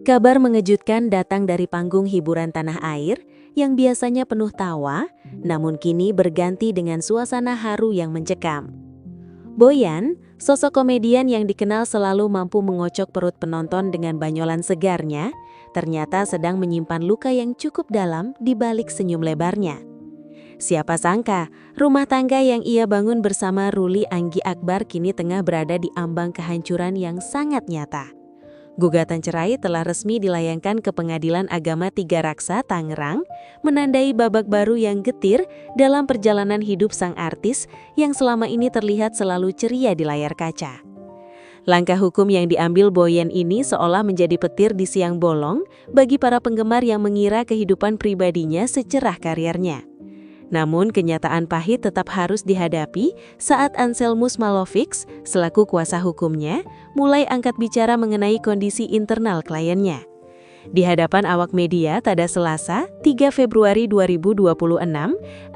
Kabar mengejutkan datang dari panggung hiburan tanah air yang biasanya penuh tawa, namun kini berganti dengan suasana haru yang mencekam. Boyan, sosok komedian yang dikenal selalu mampu mengocok perut penonton dengan banyolan segarnya, ternyata sedang menyimpan luka yang cukup dalam di balik senyum lebarnya. Siapa sangka, rumah tangga yang ia bangun bersama Ruli Anggi Akbar kini tengah berada di ambang kehancuran yang sangat nyata. Gugatan cerai telah resmi dilayangkan ke Pengadilan Agama Tiga Raksa, Tangerang, menandai babak baru yang getir dalam perjalanan hidup sang artis yang selama ini terlihat selalu ceria di layar kaca. Langkah hukum yang diambil Boyan ini seolah menjadi petir di siang bolong bagi para penggemar yang mengira kehidupan pribadinya secerah karirnya. Namun kenyataan pahit tetap harus dihadapi saat Anselmus Malovics, selaku kuasa hukumnya, mulai angkat bicara mengenai kondisi internal kliennya. Di hadapan awak media pada Selasa, 3 Februari 2026,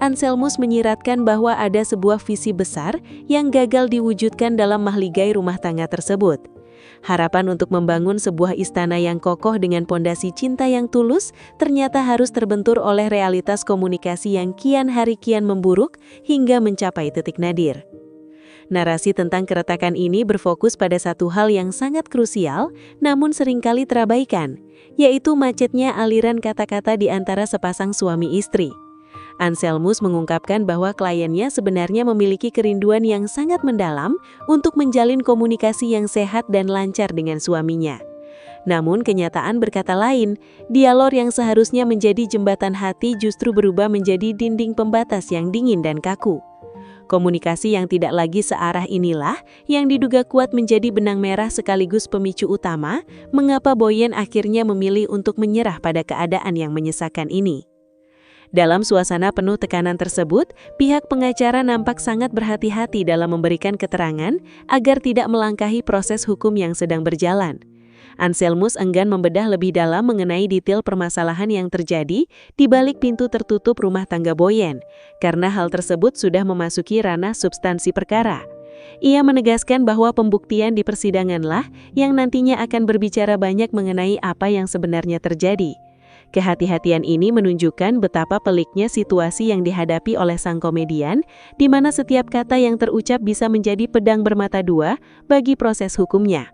Anselmus menyiratkan bahwa ada sebuah visi besar yang gagal diwujudkan dalam mahligai rumah tangga tersebut. Harapan untuk membangun sebuah istana yang kokoh dengan pondasi cinta yang tulus ternyata harus terbentur oleh realitas komunikasi yang kian hari kian memburuk hingga mencapai titik nadir. Narasi tentang keretakan ini berfokus pada satu hal yang sangat krusial namun seringkali terabaikan, yaitu macetnya aliran kata-kata di antara sepasang suami istri. Anselmus mengungkapkan bahwa kliennya sebenarnya memiliki kerinduan yang sangat mendalam untuk menjalin komunikasi yang sehat dan lancar dengan suaminya. Namun kenyataan berkata lain, dialog yang seharusnya menjadi jembatan hati justru berubah menjadi dinding pembatas yang dingin dan kaku. Komunikasi yang tidak lagi searah inilah yang diduga kuat menjadi benang merah sekaligus pemicu utama mengapa Boyan akhirnya memilih untuk menyerah pada keadaan yang menyesakan ini. Dalam suasana penuh tekanan tersebut, pihak pengacara nampak sangat berhati-hati dalam memberikan keterangan agar tidak melangkahi proses hukum yang sedang berjalan. Anselmus enggan membedah lebih dalam mengenai detail permasalahan yang terjadi di balik pintu tertutup rumah tangga Boyan, karena hal tersebut sudah memasuki ranah substansi perkara. Ia menegaskan bahwa pembuktian di persidanganlah yang nantinya akan berbicara banyak mengenai apa yang sebenarnya terjadi. Kehati-hatian ini menunjukkan betapa peliknya situasi yang dihadapi oleh sang komedian, di mana setiap kata yang terucap bisa menjadi pedang bermata dua bagi proses hukumnya.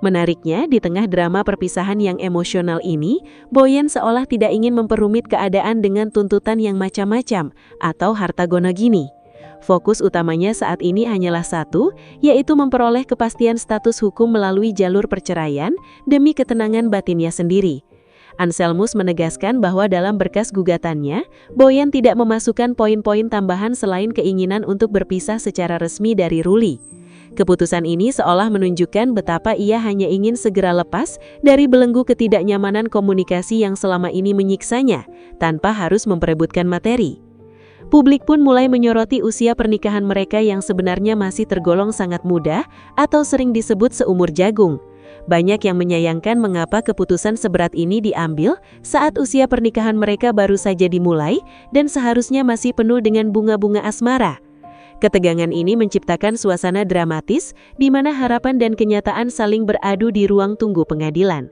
Menariknya, di tengah drama perpisahan yang emosional ini, Boyan seolah tidak ingin memperumit keadaan dengan tuntutan yang macam-macam atau harta gono gini. Fokus utamanya saat ini hanyalah satu, yaitu memperoleh kepastian status hukum melalui jalur perceraian demi ketenangan batinnya sendiri. Anselmus menegaskan bahwa dalam berkas gugatannya, Boyan tidak memasukkan poin-poin tambahan selain keinginan untuk berpisah secara resmi dari Ruli. Keputusan ini seolah menunjukkan betapa ia hanya ingin segera lepas dari belenggu ketidaknyamanan komunikasi yang selama ini menyiksanya, tanpa harus memperebutkan materi. Publik pun mulai menyoroti usia pernikahan mereka yang sebenarnya masih tergolong sangat muda atau sering disebut seumur jagung. Banyak yang menyayangkan mengapa keputusan seberat ini diambil saat usia pernikahan mereka baru saja dimulai dan seharusnya masih penuh dengan bunga-bunga asmara. Ketegangan ini menciptakan suasana dramatis di mana harapan dan kenyataan saling beradu di ruang tunggu pengadilan.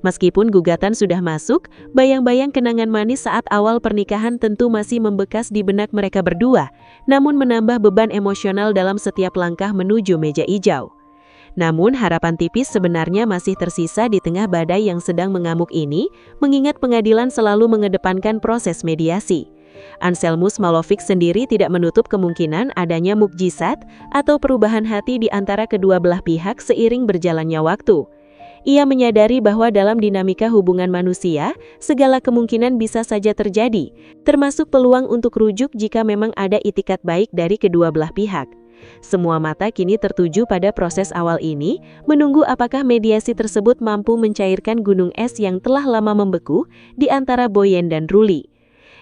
Meskipun gugatan sudah masuk, bayang-bayang kenangan manis saat awal pernikahan tentu masih membekas di benak mereka berdua, namun menambah beban emosional dalam setiap langkah menuju meja hijau. Namun harapan tipis sebenarnya masih tersisa di tengah badai yang sedang mengamuk ini, mengingat pengadilan selalu mengedepankan proses mediasi. Anselmus Malovics sendiri tidak menutup kemungkinan adanya mukjizat atau perubahan hati di antara kedua belah pihak seiring berjalannya waktu. Ia menyadari bahwa dalam dinamika hubungan manusia, segala kemungkinan bisa saja terjadi, termasuk peluang untuk rujuk jika memang ada itikat baik dari kedua belah pihak. Semua mata kini tertuju pada proses awal ini, menunggu apakah mediasi tersebut mampu mencairkan gunung es yang telah lama membeku di antara Boyan dan Ruli.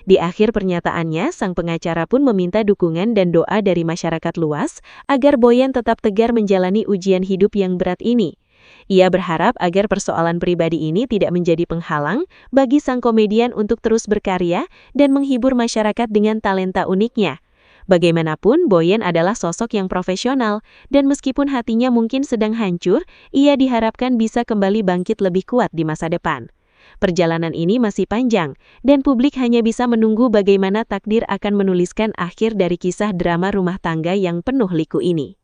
Di akhir pernyataannya, sang pengacara pun meminta dukungan dan doa dari masyarakat luas agar Boyan tetap tegar menjalani ujian hidup yang berat ini. Ia berharap agar persoalan pribadi ini tidak menjadi penghalang bagi sang komedian untuk terus berkarya dan menghibur masyarakat dengan talenta uniknya. Bagaimanapun, Boyen adalah sosok yang profesional, dan meskipun hatinya mungkin sedang hancur, ia diharapkan bisa kembali bangkit lebih kuat di masa depan. Perjalanan ini masih panjang, dan publik hanya bisa menunggu bagaimana takdir akan menuliskan akhir dari kisah drama rumah tangga yang penuh liku ini.